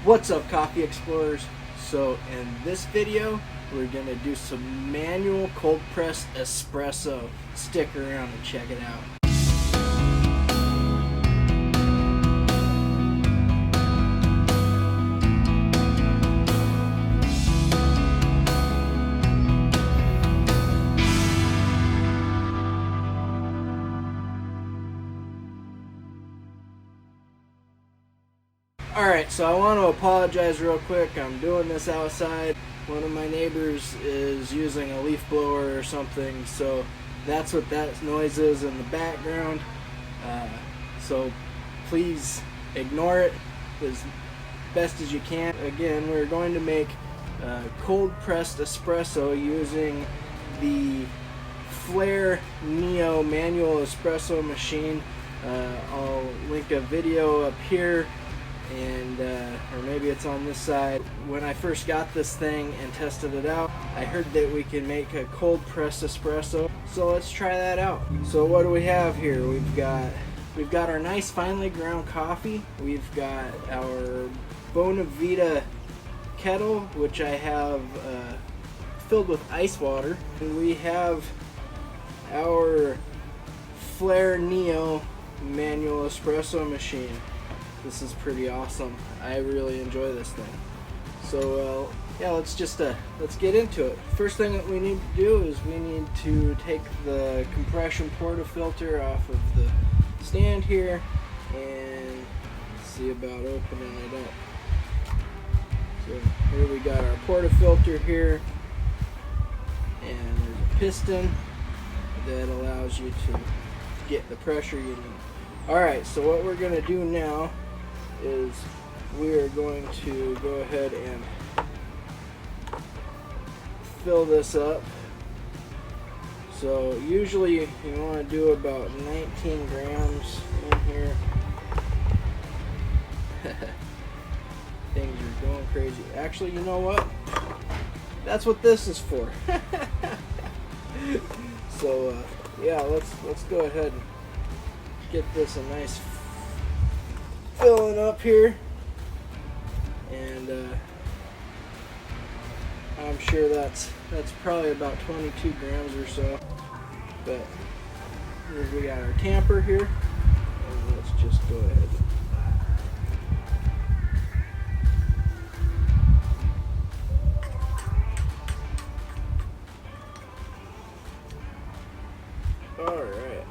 What's up, coffee explorers? So in this video we're gonna do some manual cold pressed espresso. Stick around and check it out. Alright, so I want to apologize real quick. I'm doing this outside. One of my neighbors is using a leaf blower or something, so that's what that noise is in the background. So please ignore it as best as you can. Again, we're going to make cold pressed espresso using the Flair Neo manual espresso machine. I'll link a video up here, and or maybe it's on this side. When I first got this thing and tested it out, I heard that we can make a cold pressed espresso, so let's try that out. So what do we have here? We've got our nice finely ground coffee. We've got our Bonavita kettle, which I have filled with ice water, and we have our Flair Neo manual espresso machine. This is pretty awesome. I really enjoy this thing. So yeah, let's get into it. First thing that we need to do is we need to take the compression portafilter off of the stand here and see about opening it up. So here we got our portafilter here, and there's a piston that allows you to get the pressure you need. Alright, so what we're going to do now is we are going to go ahead and fill this up. So usually you want to do about 19 grams in here. Things are going crazy. Actually, you know what? That's what this is for. So yeah, let's go ahead and get this a nice filling up here, and I'm sure that's probably about 22 grams or so. But we got our tamper here, and let's just go ahead. All right.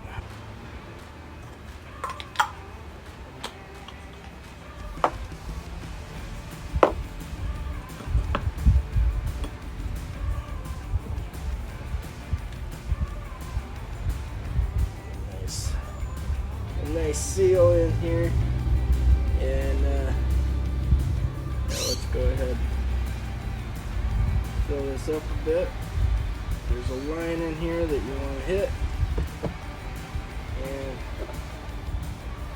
Nice seal in here, and let's go ahead and fill this up a bit. There's a line in here that you want to hit, and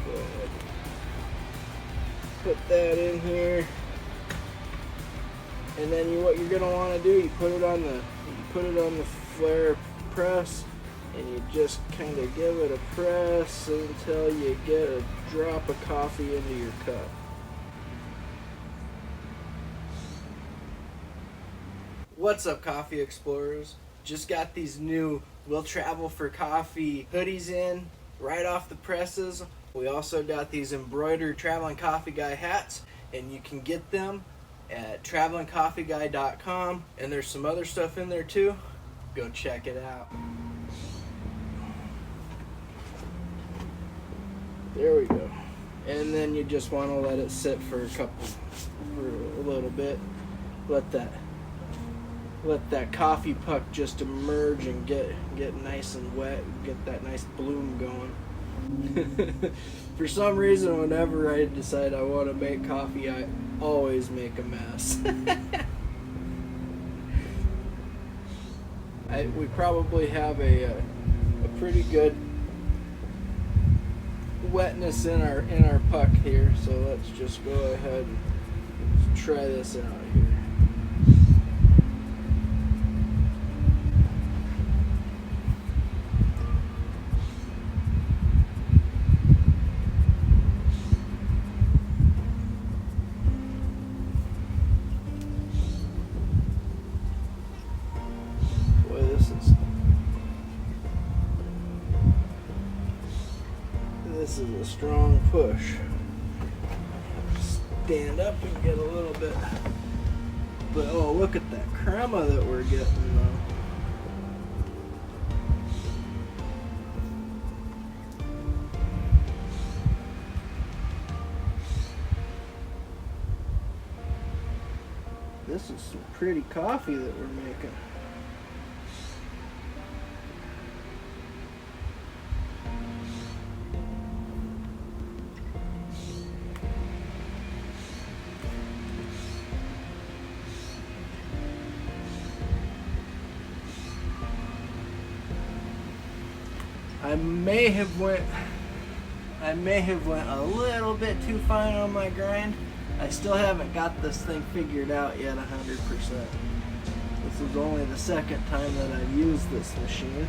go ahead and put that in here, and then what you're going to want to do, you put it on the Flair press, and you just kind of give it a press until you get a drop of coffee into your cup. What's up, coffee explorers? Just got these new We'll Travel for Coffee hoodies in right off the presses. We also got these embroidered Traveling Coffee Guy hats, and you can get them at travelingcoffeeguy.com, and there's some other stuff in there too. Go check it out. There we go. And then you just want to let it sit for a little bit. Let that coffee puck just emerge and get nice and wet, get that nice bloom going. For some reason, whenever I decide I want to make coffee, I always make a mess. We probably have a pretty good wetness in our puck here, so let's just go ahead and try this out here. is a strong push. Stand up and get a little bit. But oh, look at that crema that we're getting though. This is some pretty coffee that we're making. I may have went a little bit too fine on my grind. I still haven't got this thing figured out yet 100%. This is only the second time that I've used this machine.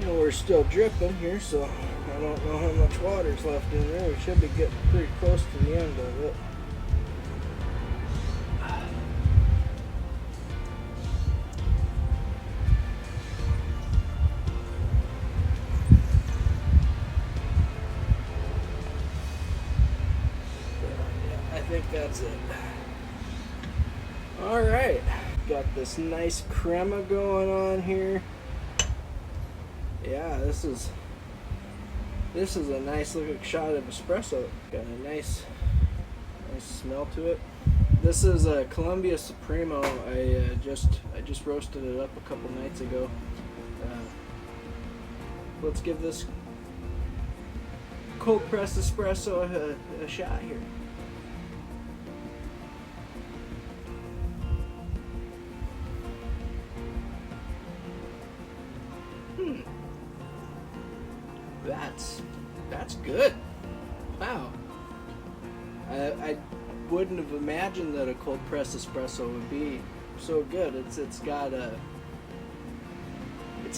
We're still dripping here, so I don't know how much water's left in there. We should be getting pretty close to the end of it. Yeah, I think that's it. Alright, got this nice crema going on here. Yeah, this is a nice looking shot of espresso. Got a nice smell to it. This is a Colombia Supremo. I just roasted it up a couple nights ago. Let's give this cold pressed espresso a shot here. That's good. Wow. I wouldn't have imagined that a cold pressed espresso would be so good. It's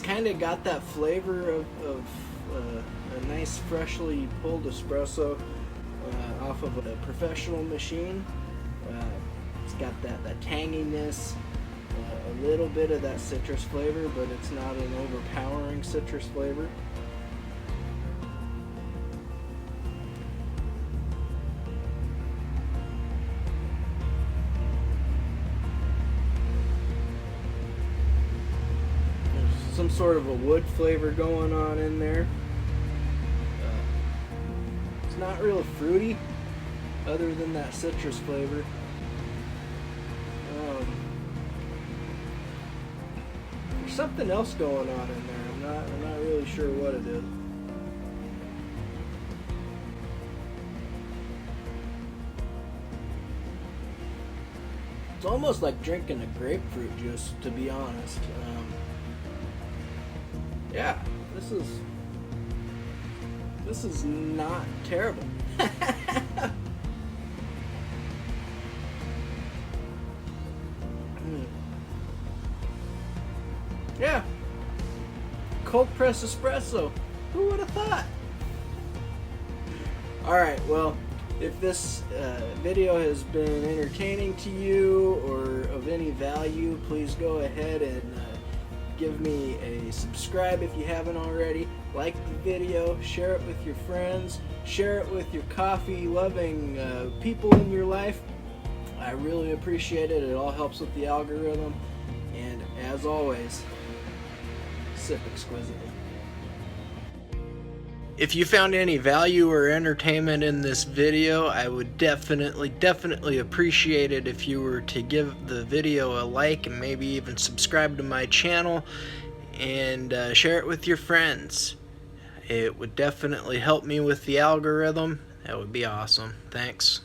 kind of got that flavor of a nice freshly pulled espresso off of a professional machine. It's got that tanginess, a little bit of that citrus flavor, but it's not an overpowering citrus flavor. Some sort of a wood flavor going on in there. It's not real fruity, other than that citrus flavor. There's something else going on in there. I'm not really sure what it is. It's almost like drinking a grapefruit juice, to be honest. Yeah, this is not terrible. Yeah, cold pressed espresso. Who would have thought? Alright, well, if this video has been entertaining to you or of any value, please go ahead and give me a subscribe if you haven't already. Like the video, share it with your friends, share it with your coffee loving people in your life. I really appreciate it. It all helps with the algorithm. And as always, sip exquisitely. If you found any value or entertainment in this video, I would definitely appreciate it if you were to give the video a like and maybe even subscribe to my channel and share it with your friends. It would definitely help me with the algorithm. That would be awesome. Thanks.